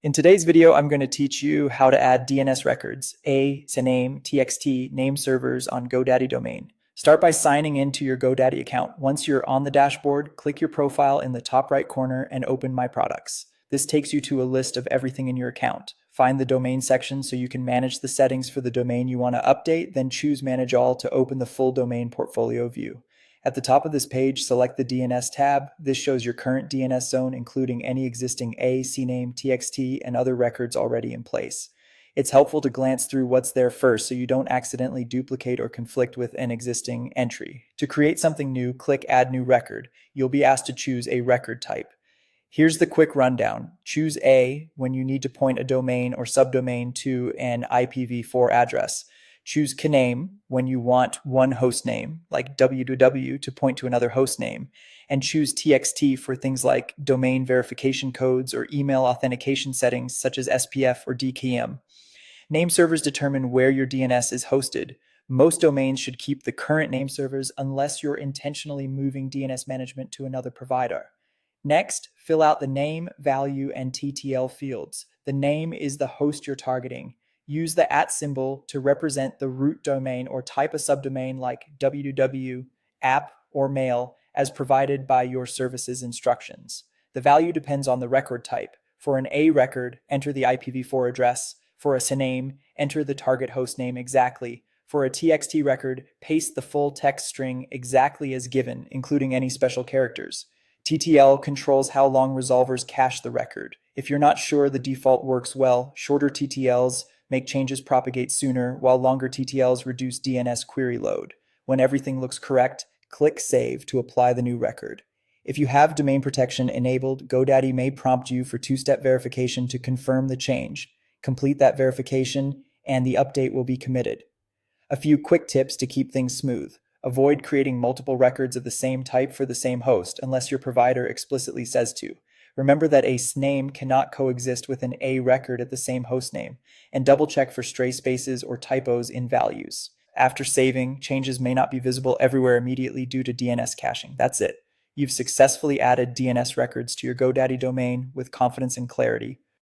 In today's video, I'm going to teach you how to add DNS records, CNAME, TXT Nameservers on GoDaddy domain. Start by signing into your GoDaddy account. Once you're on the dashboard, click your profile in the top right corner and open My Products. This takes you to a list of everything in your account. Find the domain section so you can manage the settings for the domain you want to update, then choose Manage All to open the full domain portfolio view. At the top of this page, select the DNS tab. This shows your current DNS zone, including any existing CNAME, TXT, and other records already in place. It's helpful to glance through what's there first so you don't accidentally duplicate or conflict with an existing entry. To create something new, click Add New Record. You'll be asked to choose a record type. Here's the quick rundown. Choose A when you need to point a domain or subdomain to an IPv4 address. Choose CNAME when you want one host name, like www, to point to another host name. And choose TXT for things like domain verification codes or email authentication settings such as SPF or DKIM. Name servers determine where your DNS is hosted. Most domains should keep the current name servers unless you're intentionally moving DNS management to another provider. Next, fill out the name, value, and TTL fields. The name is the host you're targeting. Use the @ symbol to represent the root domain or type a subdomain like www, app, or mail as provided by your service's instructions. The value depends on the record type. For an A record, enter the IPv4 address. For a CNAME, enter the target host name exactly. For a TXT record, paste the full text string exactly as given, including any special characters. TTL controls how long resolvers cache the record. If you're not sure the default works well, shorter TTLs make changes propagate sooner, while longer TTLs reduce DNS query load. When everything looks correct, click Save to apply the new record. If you have domain protection enabled, GoDaddy may prompt you for two-step verification to confirm the change. Complete that verification, and the update will be committed. A few quick tips to keep things smooth. Avoid creating multiple records of the same type for the same host, unless your provider explicitly says to. Remember that a CNAME cannot coexist with an A record at the same hostname, and double-check for stray spaces or typos in values. After saving, changes may not be visible everywhere immediately due to DNS caching. That's it. You've successfully added DNS records to your GoDaddy domain with confidence and clarity.